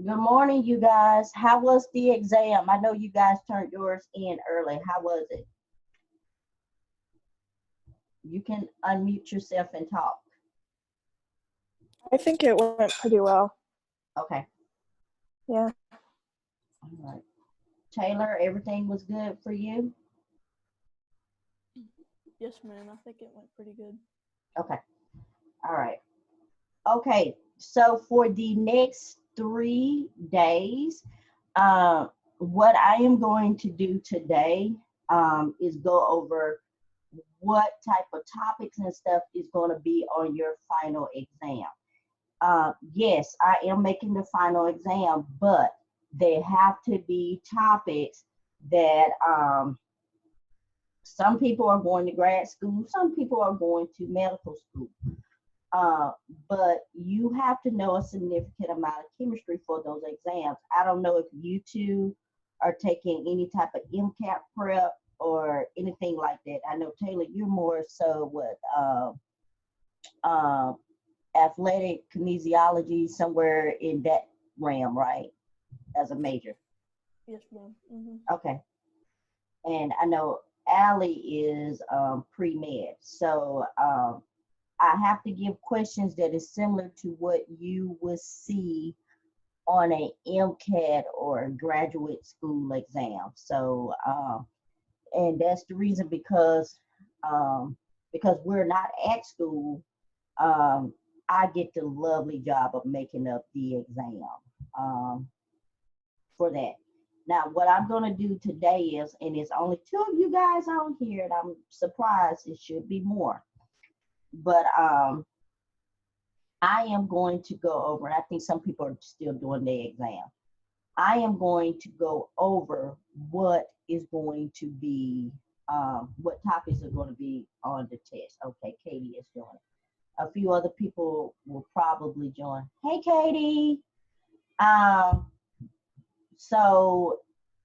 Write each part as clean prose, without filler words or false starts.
Good morning, you guys. How was the exam? I know you guys turned yours in early. How was it? You can unmute yourself and talk. I think it went pretty well. Okay. Yeah. All right. Taylor, everything was good for you? Yes, ma'am. I think it went pretty good. Okay. All right. Okay. So for the next 3 days, uh, what I am going to do today is go over what type of topics and stuff is going to be on your final exam. Yes, I am making the final exam, but they have to be topics that some people are going to grad school, some people are going to medical school. Uh, but you have to know a significant amount of chemistry for those exams. I don't know if you two are taking any type of MCAT prep or anything like that. I know Taylor, you're more so with uh, athletic kinesiology, somewhere in that realm, right? As a major. Yes, ma'am. Okay. And I know Allie is pre-med. So I have to give questions that is similar to what you would see on a MCAT or a graduate school exam. So, and that's the reason because we're not at school, um, I get the lovely job of making up the exam um, for that. Now, what I'm going to do today is, and it's only two of you guys on here, and I'm surprised it should be more, but I am going to go over, and I think some people are still doing their exam. I am going to go over what is going to be, what topics are going to be on the test. Okay, Katie is joining. A few other people will probably join. Hey, Katie. Um, so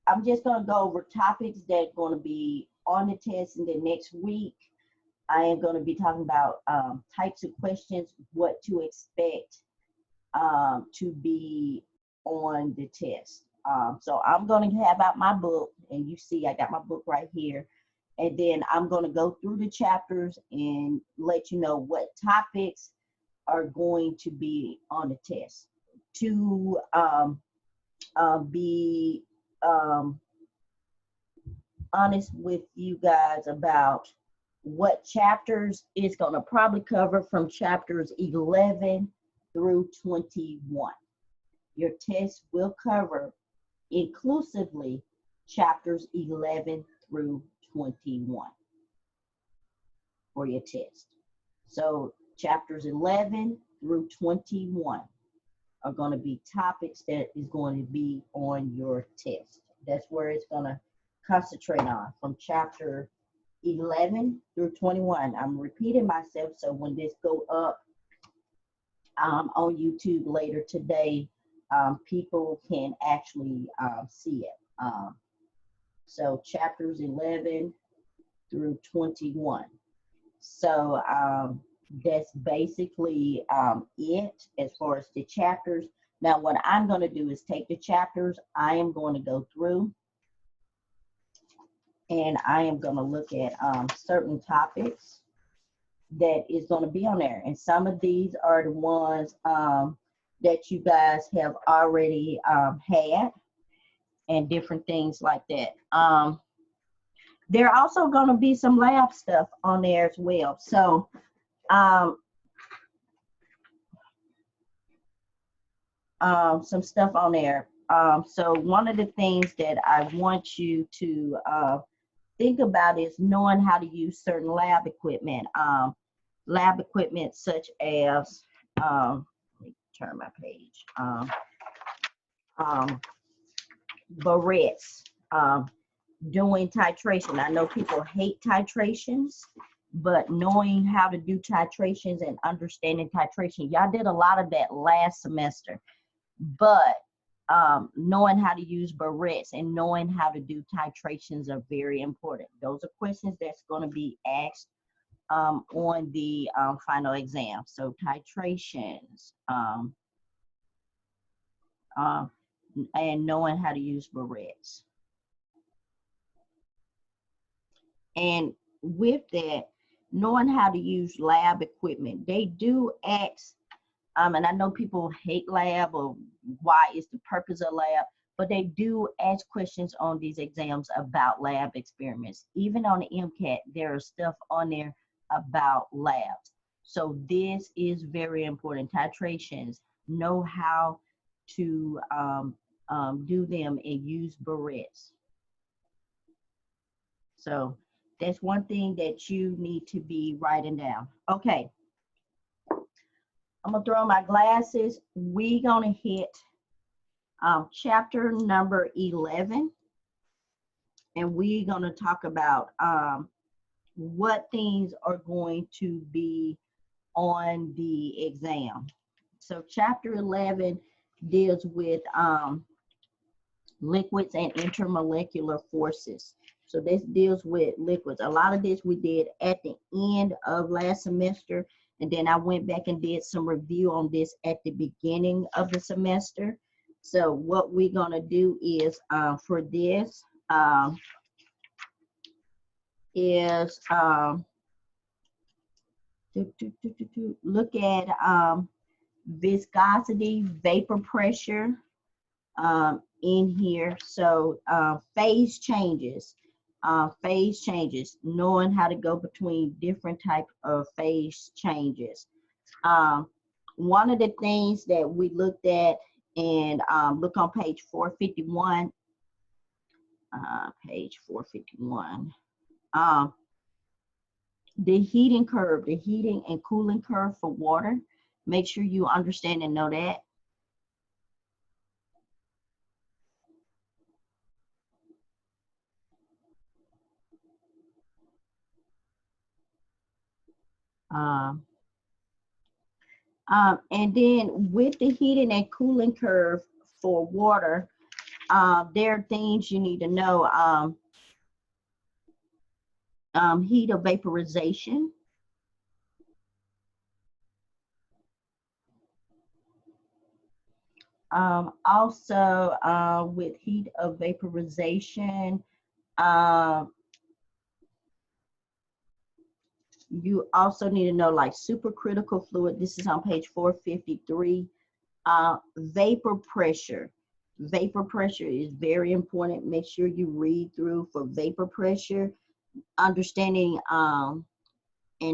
I'm just going to go over topics that are going to be on the test, and then next week I am going to be talking about types of questions, what to expect to be on the test. So I'm going to have out my book, and you see I got my book right here. And then I'm going to go through the chapters and let you know what topics are going to be on the test. To be honest with you guys about what chapters it's going to probably cover from chapters 11 through 21. Your test will cover inclusively chapters 11 through 21 for your test. So chapters 11 through 21 are going to be topics that is going to be on your test. That's where it's going to concentrate on from chapter 11 through 21. I'm repeating myself, so when this go up on YouTube later today, people can actually see it. So chapters 11 through 21. So that's basically it as far as the chapters. Now, what I'm going to do is take the chapters. I am going to go through, and I am going to look at certain topics that is going to be on there. And some of these are the ones that you guys have already had and different things like that. There are also going to be some lab stuff on there as well. So some stuff on there. So one of the things that I want you to think about is knowing how to use certain lab equipment. Lab equipment such as, let me turn my page, barrettes, doing titration. I know people hate titrations, but knowing how to do titrations and understanding titration, y'all did a lot of that last semester, but knowing how to use barrettes and knowing how to do titrations are very important. Those are questions that's going to be asked on the final exam. So titrations, and knowing how to use barrettes. And with that, knowing how to use lab equipment, they do ask, and I know people hate lab or why is the purpose of lab, but they do ask questions on these exams about lab experiments. Even on the MCAT, there is stuff on there about labs. So this is very important. Titrations, know how to do them and use barrettes. So that's one thing that you need to be writing down. Okay, I'm gonna throw my glasses. We gonna hit chapter number 11, and we're gonna talk about what things are going to be on the exam. So chapter 11 deals with liquids and intermolecular forces. So this deals with liquids. A lot of this we did at the end of last semester, and then I went back and did some review on this at the beginning of the semester. So what we're gonna do is for this look at viscosity, vapor pressure in here. So phase changes, knowing how to go between different types of phase changes. One of the things that we looked at, and look on page 451, page 451, the heating curve, the heating and cooling curve for water. Make sure you understand and know that. And then with the heating and cooling curve for water, there are things you need to know. Heat of vaporization. Also, with heat of vaporization, you also need to know like supercritical fluid. This is on page 453. Vapor pressure. Vapor pressure is very important. Make sure you read through for vapor pressure, understanding, and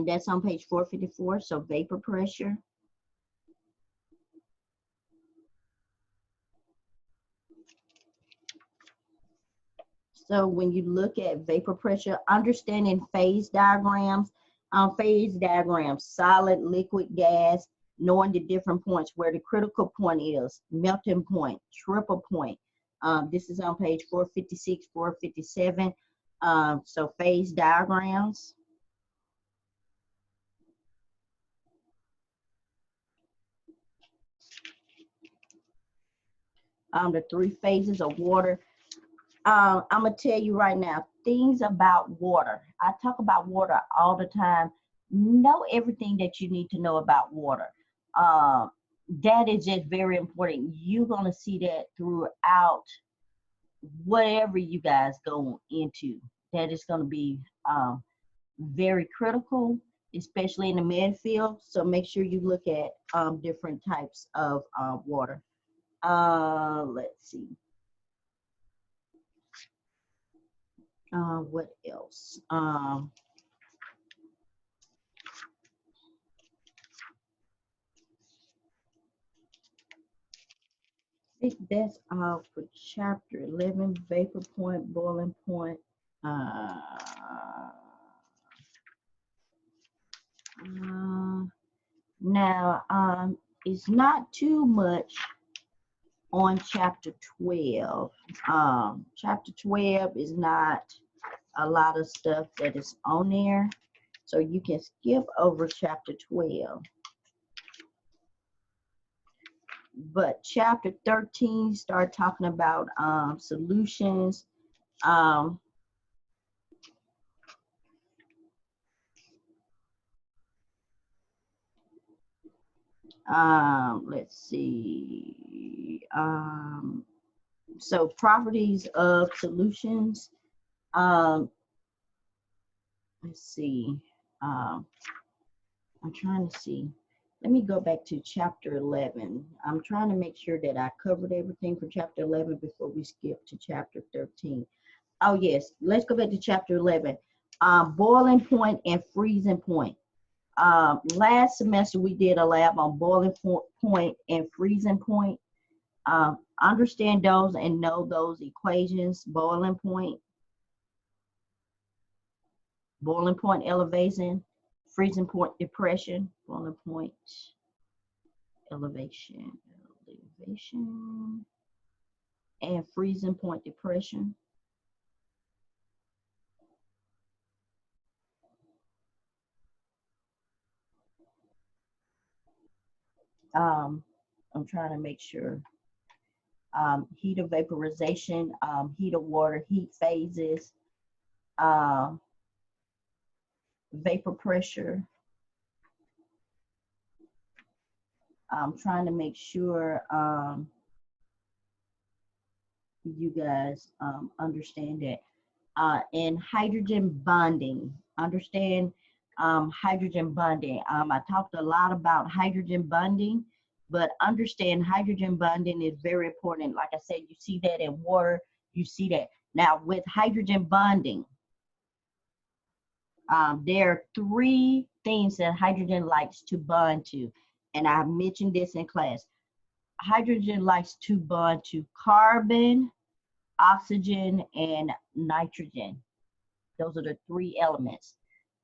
that's on page 454. So vapor pressure. So when you look at vapor pressure, understanding phase diagrams, solid, liquid, gas, knowing the different points, where the critical point is, melting point, triple point. This is on page 456, 457. So phase diagrams. The three phases of water. I'm gonna tell you right now, things about water. I talk about water all the time. Know everything that you need to know about water. That is just very important. You're gonna see that throughout whatever you guys go into. That is gonna be very critical, especially in the med field. So make sure you look at different types of water. Let's see. What else? I think that's all for chapter 11, vapor point, boiling point. Now, it's not too much on chapter 12. Chapter 12 is not a lot of stuff that is on there, so you can skip over chapter 12. But chapter 13 start talking about solutions. Let's see. So properties of solutions. Let's see. Um, I'm trying to see. Let me go back to chapter 11. I'm trying to make sure that I covered everything from chapter 11 before we skip to chapter 13. Oh, yes. Let's go back to chapter 11. Boiling point and freezing point. Last semester, we did a lab on boiling point and freezing point. Understand those and know those equations. Boiling point elevation, freezing point depression, boiling point elevation, and freezing point depression. I'm trying to make sure. Heat of vaporization, heat of water, heat phases, vapor pressure. I'm trying to make sure you guys understand that. And hydrogen bonding, understand hydrogen bonding. I talked a lot about hydrogen bonding, but understand hydrogen bonding is very important. Like I said, you see that in water, you see that. Now with hydrogen bonding, there are three things that hydrogen likes to bond to, and I mentioned this in class. Hydrogen likes to bond to carbon, oxygen, and nitrogen. Those are the three elements.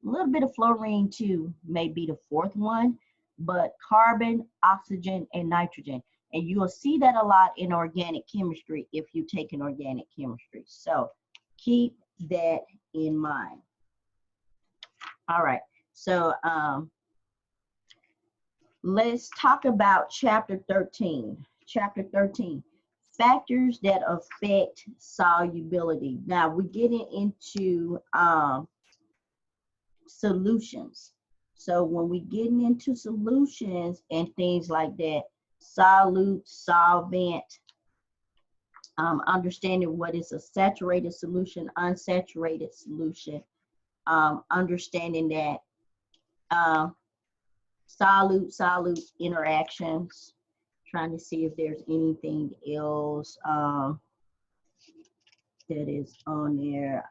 A little bit of fluorine too may be the fourth one, but carbon, oxygen, and nitrogen. And you will see that a lot in organic chemistry if you take an organic chemistry. So keep that in mind. All right, so let's talk about chapter 13. Chapter 13, factors that affect solubility. Now we're getting into solutions. So when we're getting into solutions and things like that, solute, solvent, understanding what is a saturated solution, unsaturated solution, understanding that solute interactions, trying to see if there's anything else that is on there.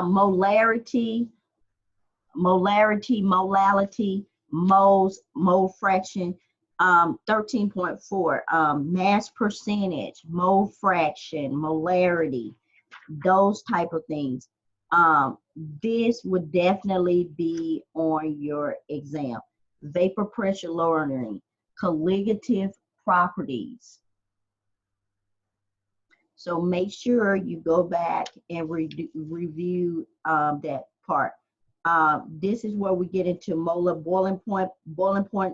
Molarity, moles, mole fraction, 13.4, mass percentage, mole fraction, molarity, those type of things. This would definitely be on your exam. Vapor pressure lowering, colligative properties. So make sure you go back and review that part. This is where we get into molar boiling point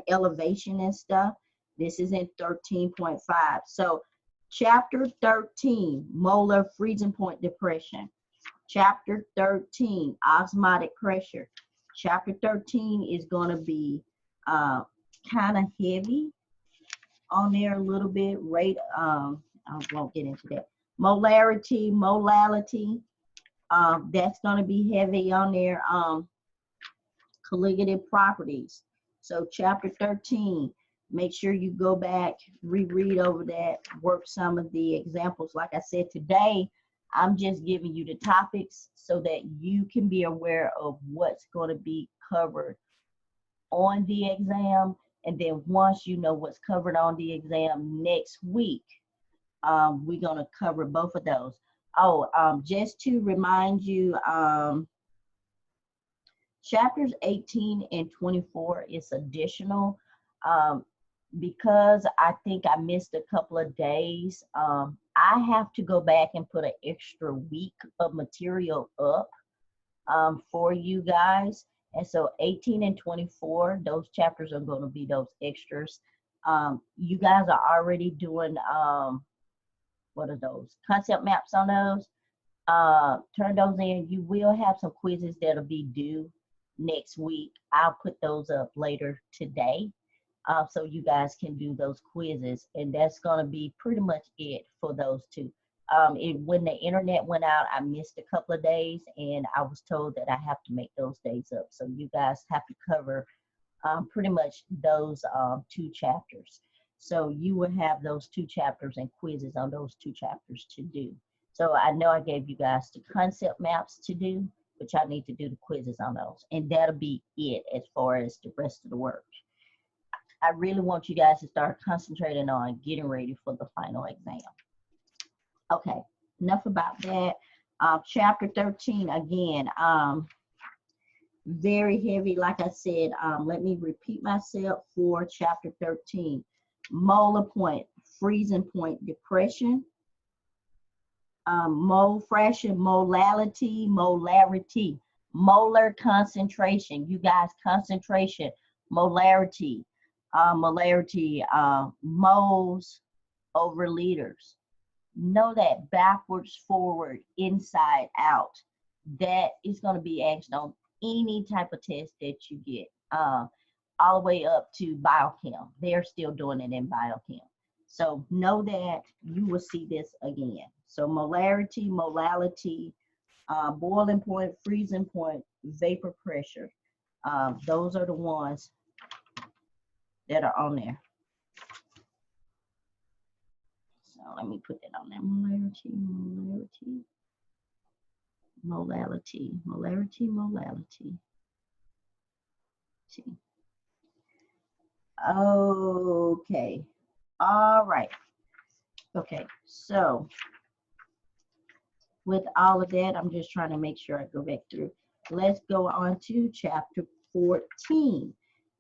elevation and stuff. This is in 13.5. So chapter 13, molar freezing point depression. Chapter 13, osmotic pressure. Chapter 13 is going to be kind of heavy on there a little bit. I won't get into that. Molarity, molality, that's going to be heavy on there. Colligative properties. So chapter 13, make sure you go back, reread over that, work some of the examples. Like I said, today, I'm just giving you the topics so that you can be aware of what's going to be covered on the exam. And then once you know what's covered on the exam next week, we're going to cover both of those. Just to remind you, chapters 18 and 24 is additional. Because I think I missed a couple of days, I have to go back and put an extra week of material up for you guys. And so 18 and 24, those chapters are going to be those extras. You guys are already doing, what are those? Concept maps on those. Turn those in. You will have some quizzes that'll be due next week. I'll put those up later today. So you guys can do those quizzes, and that's going to be pretty much it for those two. When the internet went out, I missed a couple of days, and I was told that I have to make those days up. So you guys have to cover pretty much those 2 chapters. So you will have those 2 chapters and quizzes on those 2 chapters to do. So I know I gave you guys the concept maps to do, but y'all need to do the quizzes on those. And that'll be it as far as the rest of the work. I really want you guys to start concentrating on getting ready for the final exam. Okay, enough about that. Chapter 13, again, very heavy. Like I said, let me repeat myself for chapter 13. Molar point, freezing point, depression, mole fraction, molality, molar concentration. You guys, concentration, molarity, moles over liters. Know that backwards, forward, inside, out. That is going to be asked on any type of test that you get, all the way up to biochem. They're still doing it in biochem. So know that you will see this again. So molarity, molality, boiling point, freezing point, vapor pressure. Those are the ones that are on there. So let me put that on there. Molarity, molality, molarity, molality. Okay. All right. Okay. So with all of that, I'm just trying to make sure I go back through. Let's go on to chapter 14.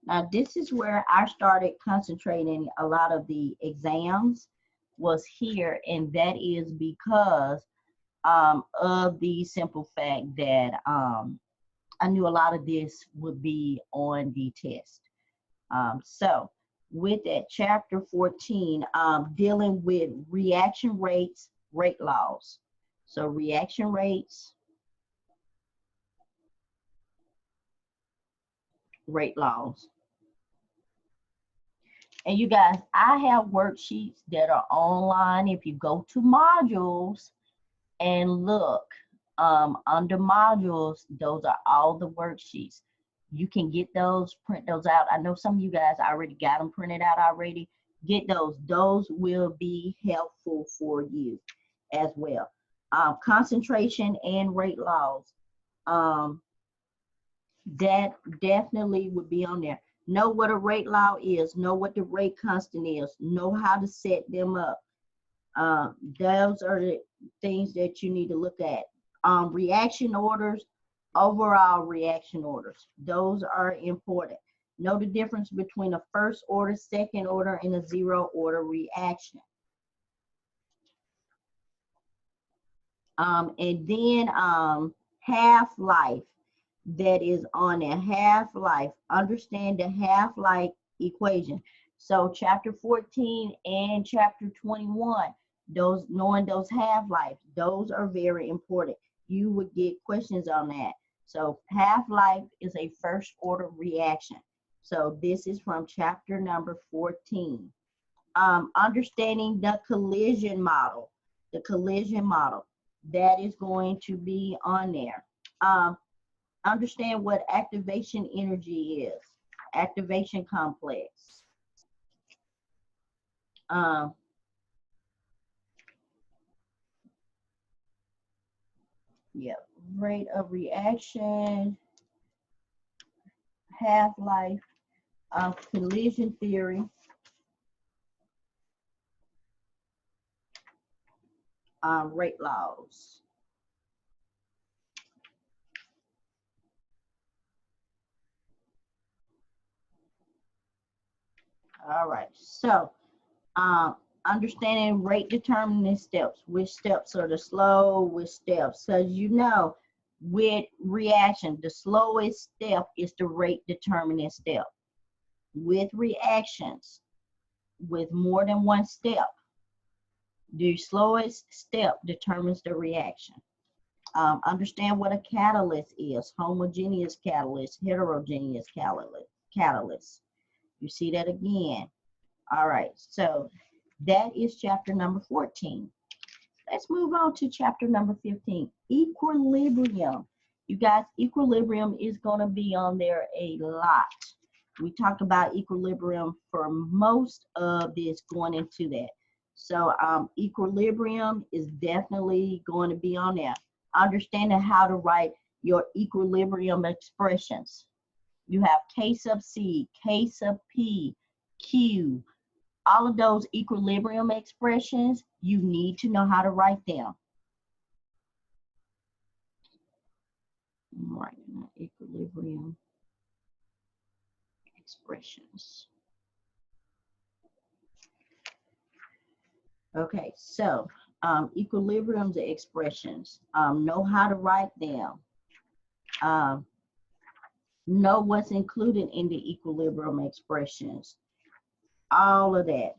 Now, this is where I started concentrating a lot of the exams was here, and that is because of the simple fact that I knew a lot of this would be on the test. So with that, chapter 14, dealing with reaction rates, rate laws. So reaction rates, rate laws. And you guys, I have worksheets that are online. If you go to modules and look under modules, those are all the worksheets. You can get those, print those out. I know some of you guys already got them printed out already. Get those. Those will be helpful for you as well. Concentration and rate laws. That definitely would be on there. Know what a rate law is. Know what the rate constant is. Know how to set them up. Those are the things that you need to look at. Reaction orders, overall reaction orders. Those are important. Know the difference between a first order, second order, and a zero order reaction. And then half-life. That is on a half-life. Understand the half-life equation. So chapter 14 and chapter 21, those knowing those half-life, those are very important. You would get questions on that. So half-life is a first order reaction. So this is from chapter number 14. Understanding the collision model. The collision model, that is going to be on there. Understand what activation energy is. Activation complex. Yeah, rate of reaction, half-life, collision theory, rate laws. All right, so understanding rate determining steps. Which steps are the slow, which steps? So you know, with reaction, the slowest step is the rate determining step. With reactions, with more than one step, the slowest step determines the reaction. Understand what a catalyst is: homogeneous catalyst, heterogeneous catalyst. You see that again. All right, so that is chapter number 14. Let's move on to chapter number 15, equilibrium. You guys, equilibrium is going to be on there a lot. We talked about equilibrium for most of this going into that. So equilibrium is definitely going to be on there. Understanding how to write your equilibrium expressions. You have K sub C, K sub P, Q. All of those equilibrium expressions, you need to know how to write them. I'm writing equilibrium expressions. Okay, so equilibrium expressions, know how to write them. Know what's included in the equilibrium expressions. All of that.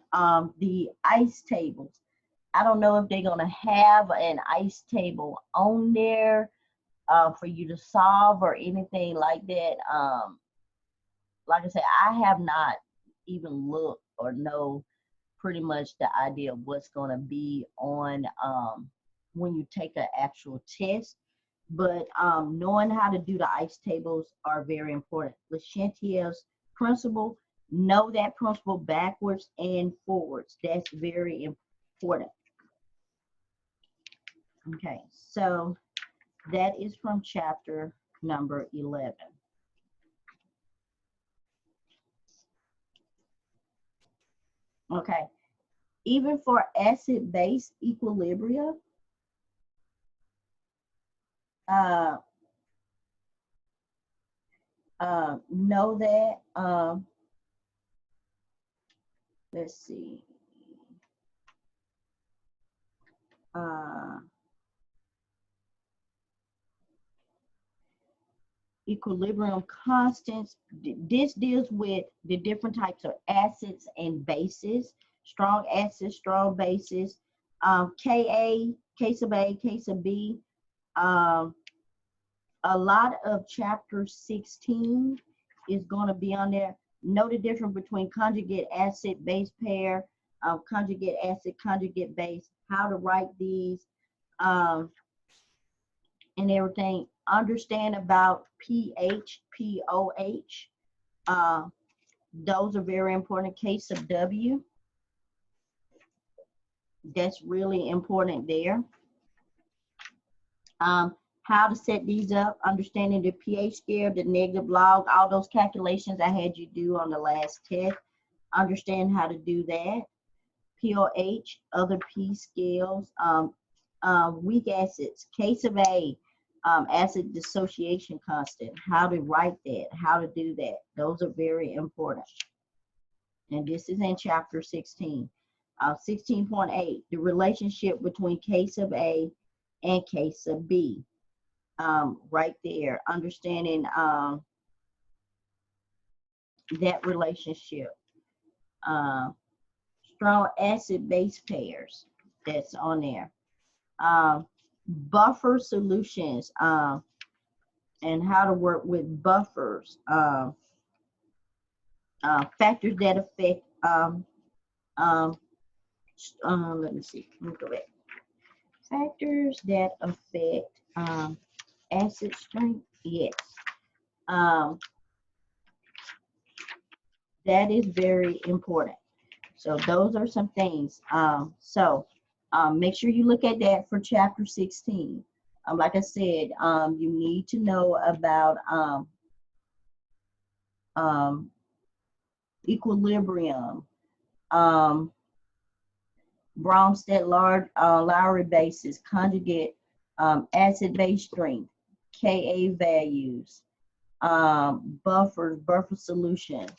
The ice tables. I don't know if they're going to have an ice table on there for you to solve or anything like that. Like I said, I have not even looked or know pretty much the idea of what's going to be on when you take an actual test. But knowing how to do the ice tables are very important. Lechantier's principle, know that principle backwards and forwards. That's very important. Okay, so that is from chapter number 11. Okay, even for acid-base equilibria, know that, let's see, equilibrium constants. This deals with the different types of acids and bases, strong acids, strong bases, Ka, K sub A, K sub B. A lot of chapter 16 is going to be on there. Know the difference between conjugate acid base pair, conjugate acid, conjugate base, how to write these, and everything. Understand about pH, POH. Those are very important. K sub W. That's really important there. How to set these up, understanding the pH scale, the negative log, all those calculations I had you do on the last test. Understand how to do that. POH, other P scales, weak acids, K sub A, acid dissociation constant, how to write that, how to do that. Those are very important. And this is in chapter 16. 16.8, the relationship between K sub A and K sub B. Right there, understanding that relationship. Strong acid base pairs, that's on there. Buffer solutions, and how to work with buffers. Factors that affect, let me see, let me go back. Factors that affect acid strength, yes. That is very important. So those are some things. Make sure you look at that for chapter 16. Like I said, you need to know about equilibrium, Bronsted-Lowry bases, conjugate acid base strength, Ka values, buffers, buffer solutions,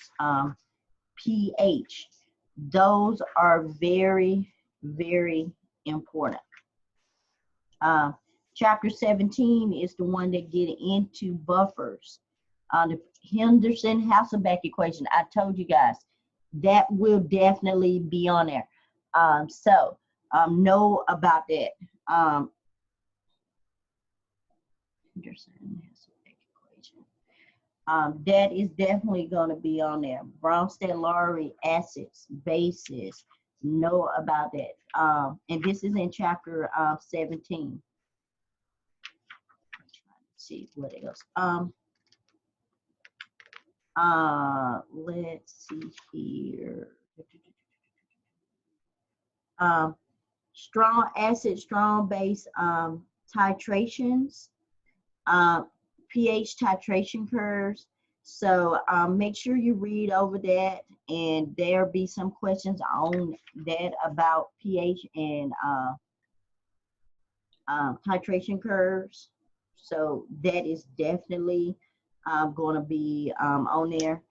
pH. Those are very, very important. Chapter 17 is the one that get into buffers. The Henderson-Hasselbalch equation, I told you guys, that will definitely be on there. Know about that. Henderson equation. That is definitely going to be on there. Bronsted-Lowry acids, bases, know about that. And this is in chapter 17. Let's see what else. Let's see here. Strong acid, strong base titrations, pH titration curves. So make sure you read over that, and there'll be some questions on that about pH and titration curves. So that is definitely going to be on there,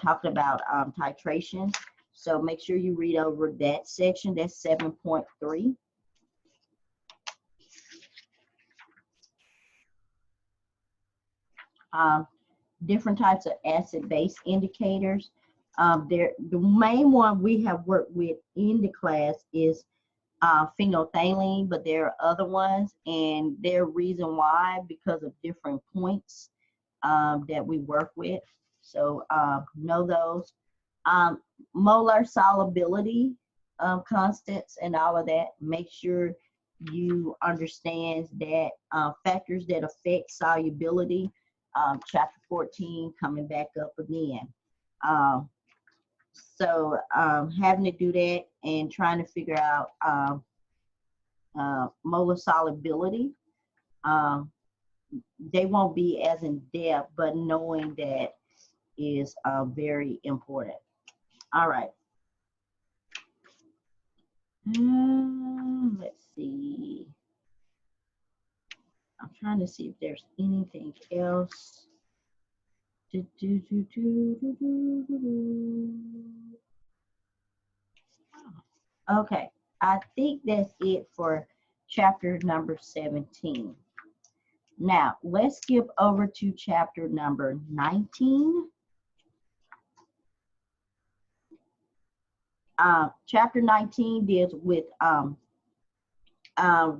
talking about titration. So make sure you read over that section. That's 7.3. Different types of acid-base indicators. The main one we have worked with in the class is phenolphthalein, but there are other ones, and their reason why, because of different points that we work with. So know those. Molar solubility constants and all of that. Make sure you understand that factors that affect solubility. Chapter 14 coming back up again. So having to do that and trying to figure out molar solubility. They won't be as in depth, but knowing that is very important. All right. Let's see. I'm trying to see if there's anything else. Okay, I think that's it for chapter number 17. Now, let's skip over to chapter number 19. Chapter 19 deals with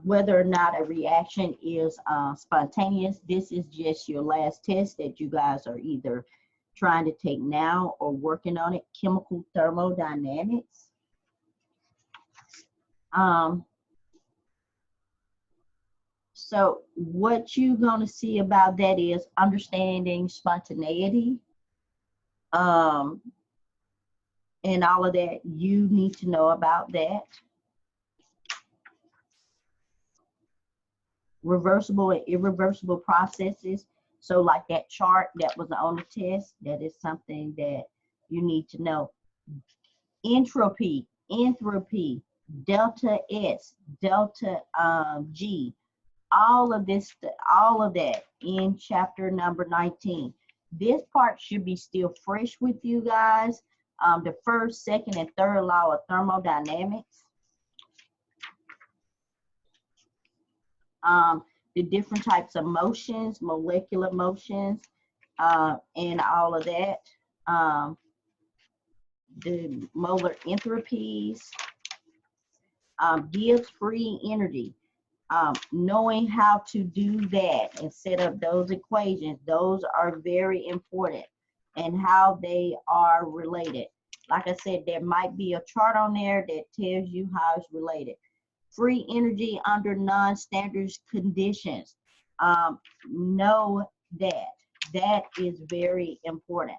whether or not a reaction is spontaneous. This is just your last test that you guys are either trying to take now or working on it. Chemical thermodynamics. So what you're going to see about that is understanding spontaneity. And all of that, you need to know about that. Reversible and irreversible processes. So like that chart that was on the test, that is something that you need to know. Entropy, delta S, delta G, all of that in chapter number 19. This part should be still fresh with you guys. The first, second, and third law of thermodynamics. The different types of motions, molecular motions, and all of that. The molar entropies, gives free energy. Knowing how to do that and set up those equations, those are very important, and how they are related. Like I said, there might be a chart on there that tells you how it's related. Free energy under non-standard conditions. Know that. That is very important.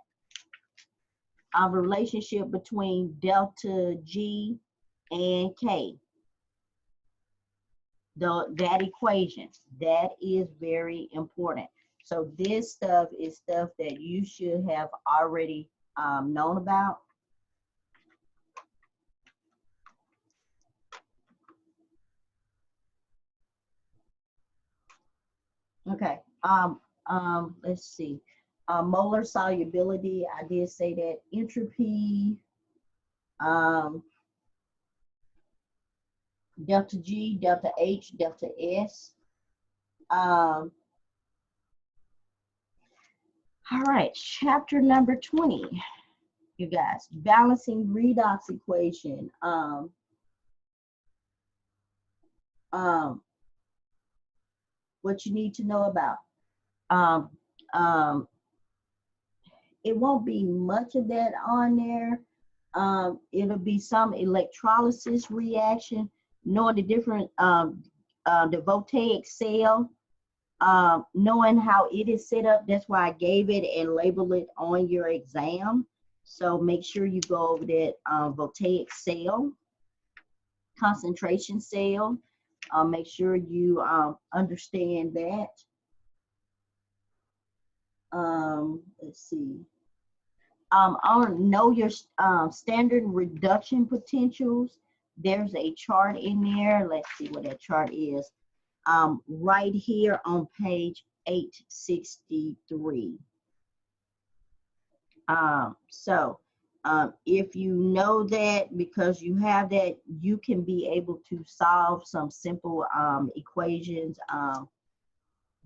Relationship between delta G and K. That equation, that is very important. So this stuff is stuff that you should have already known about. Okay, let's see. Molar solubility, I did say that. Entropy, delta G, delta H, delta S. All right, chapter number 20, you guys. Balancing redox equation. What you need to know about. Um, um, it won't be much of that on there. It'll be some electrolysis reaction, knowing the different, the voltaic cell, knowing how it is set up. That's why I gave it and label it on your exam. So make sure you go over that voltaic cell, concentration cell. Make sure you understand that. Let's see. On know your standard reduction potentials. There's a chart in there. Let's see what that chart is. Right here on page 863. If you know that, because you have that, you can be able to solve some simple equations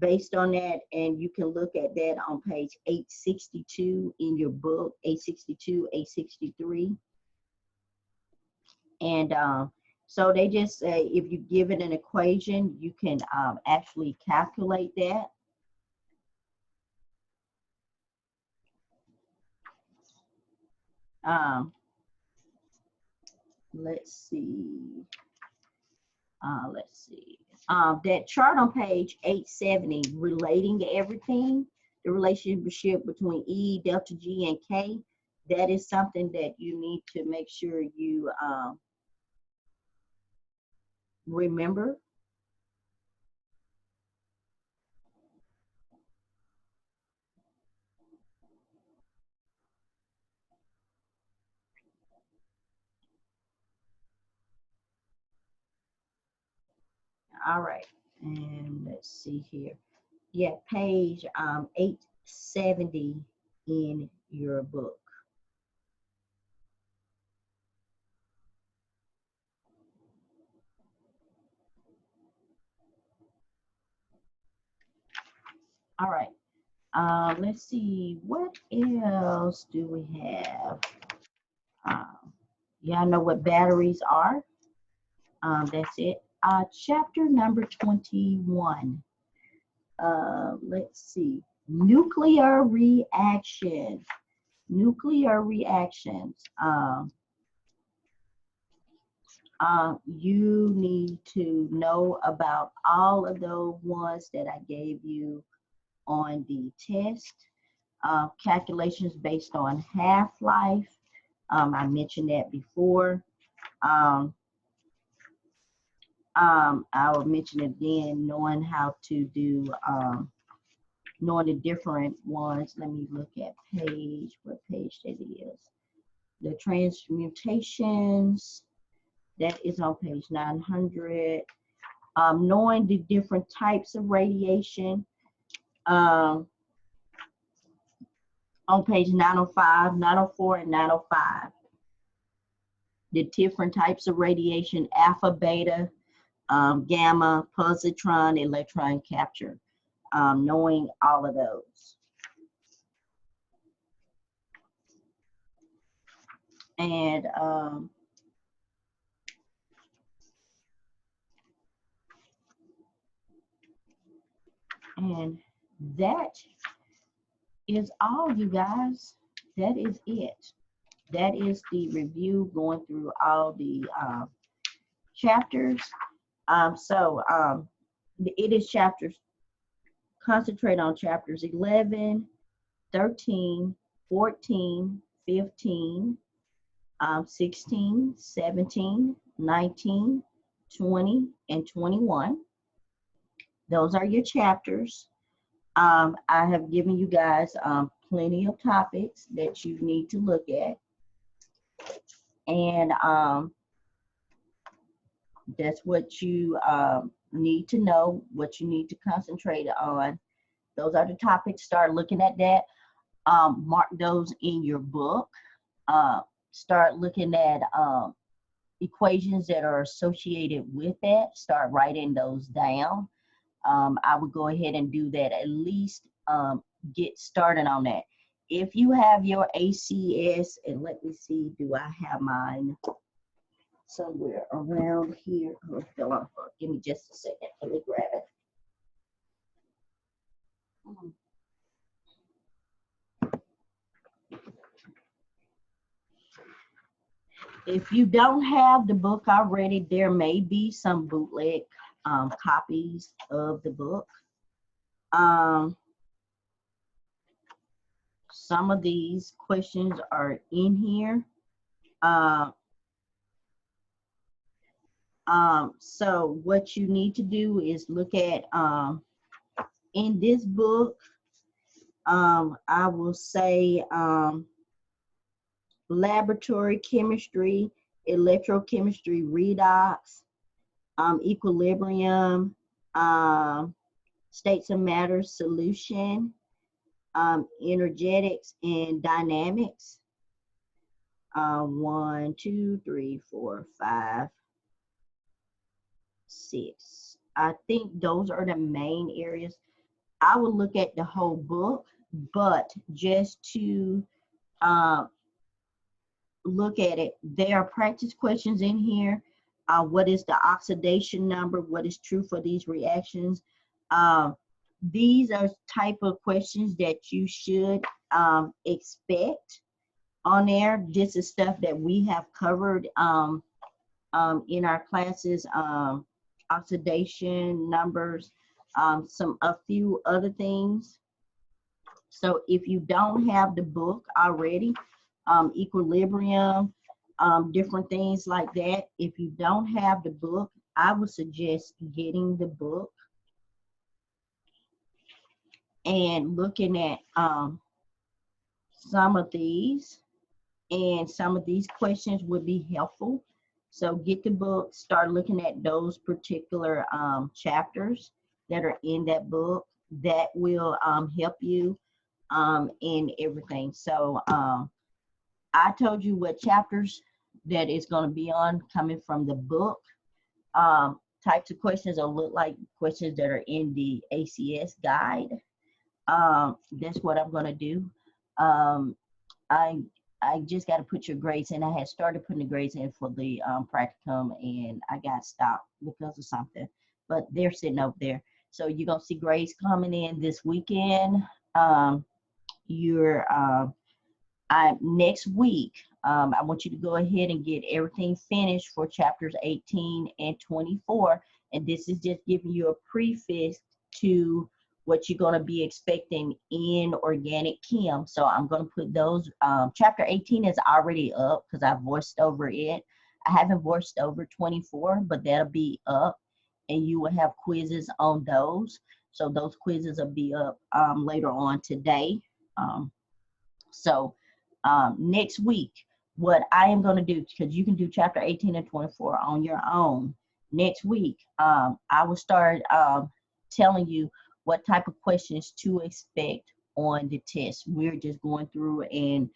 based on that, and you can look at that on page 862 in your book, 862, 863. And so they just say if you give it an equation, you can actually calculate that. Let's see. That chart on page 870, relating everything, the relationship between E, delta G, and K, that is something that you need to make sure you remember. All right, and let's see here. Yeah, page 870 in your book. All right, let's see, what else do we have? Y'all know what batteries are. That's it. Chapter number 21. Let's see. Nuclear reactions. Nuclear reactions. You need to know about all of those ones that I gave you on the test. Calculations based on half-life. I mentioned that before. I will mention it again, knowing how to do, knowing the different ones. Let me look at what page that is. The transmutations, that is on page 900. Knowing the different types of radiation, on page 905, 904, and 905. The different types of radiation, alpha, beta, gamma, positron, electron capture, knowing all of those. And that is all, you guys. That is it. That is the review going through all the chapters. It is chapters, concentrate on chapters 11, 13, 14, 15, 16, 17, 19, 20, and 21. Those are your chapters. I have given you guys plenty of topics that you need to look at. And that's what you need to know, what you need to concentrate on. Those are the topics. Start looking at that. Mark those in your book. Start looking at equations that are associated with that. Start writing those down. I would go ahead and do that, at least get started on that. If you have your ACS, and let me see, do I have mine somewhere around here? Oh, it fell off. Give me just a second. Let me grab it. If you don't have the book already, there may be some bootleg copies of the book. Some of these questions are in here. So what you need to do is look at in this book, I will say laboratory chemistry, electrochemistry redox, equilibrium, states of matter solution, energetics and dynamics. 1, 2, 3, 4, 5, 6. I think those are the main areas. I would look at the whole book, but just to look at it, there are practice questions in here. What is the oxidation number? What is true for these reactions? These are type of questions that you should expect on there. This is stuff that we have covered in our classes, oxidation numbers, a few other things. So if you don't have the book already, equilibrium, different things like that, if you don't have the book, I would suggest getting the book and looking at some of these, and some of these questions would be helpful. So get the book, start looking at those particular chapters that are in that book. That will help you in everything. So I told you what chapters that is going to be on coming from the book. Types of questions will look like questions that are in the ACS guide. That's what I'm going to do. I just got to put your grades in. I had started putting the grades in for the practicum, and I got stopped because of something. But they're sitting over there. So you're going to see grades coming in this weekend. Next week, I want you to go ahead and get everything finished for chapters 18 and 24. And this is just giving you a preface to what you're going to be expecting in organic chem. So I'm going to put those, chapter 18 is already up because I voiced over it. I haven't voiced over 24, but that'll be up, and you will have quizzes on those. So those quizzes will be up later on today. Next week, what I am going to do, because you can do chapter 18 and 24 on your own. Next week, I will start telling you what type of questions to expect on the test. We're just going through and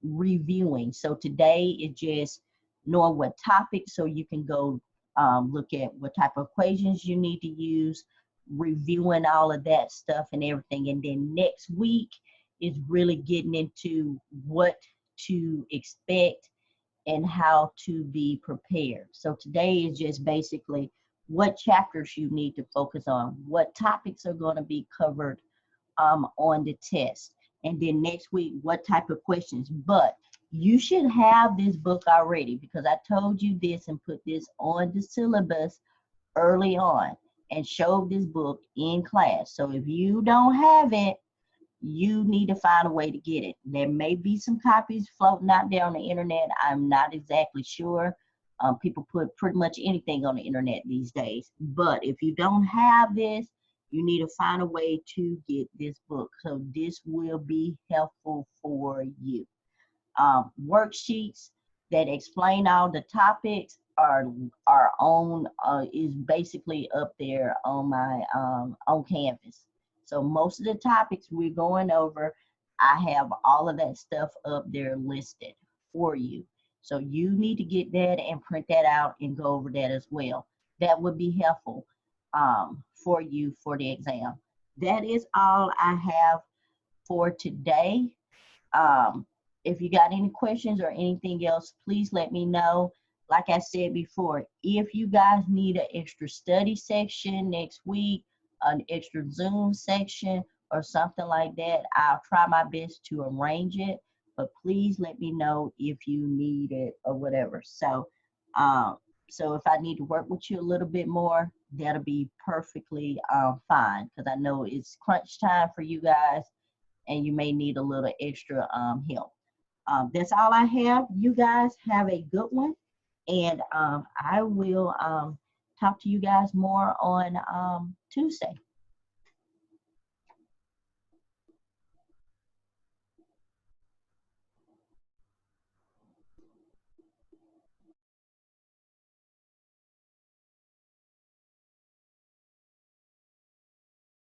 reviewing. So today is just knowing what topic, so you can go look at what type of equations you need to use, reviewing all of that stuff and everything. And then next week is really getting into what to expect and how to be prepared. So today is just basically what chapters you need to focus on, what topics are going to be covered on the test, and then next week what type of questions. But you should have this book already, because I told you this and put this on the syllabus early on and showed this book in class. So if you don't have it, you need to find a way to get it. There may be some copies floating out there on the internet. I'm not exactly sure. People put pretty much anything on the internet these days. But if you don't have this, you need to find a way to get this book. So this will be helpful for you. Worksheets that explain all the topics are on is basically up there on my on Canvas. So most of the topics we're going over, I have all of that stuff up there listed for you. So you need to get that and print that out and go over that as well. That would be helpful for you for the exam. That is all I have for today. If you got any questions or anything else, please let me know. Like I said before, if you guys need an extra study section next week, an extra Zoom section or something like that, I'll try my best to arrange it. but please let me know if you need it or whatever. So so if I need to work with you a little bit more, that'll be perfectly fine, because I know it's crunch time for you guys and you may need a little extra help. That's all I have. You guys have a good one, and I will talk to you guys more on Tuesday.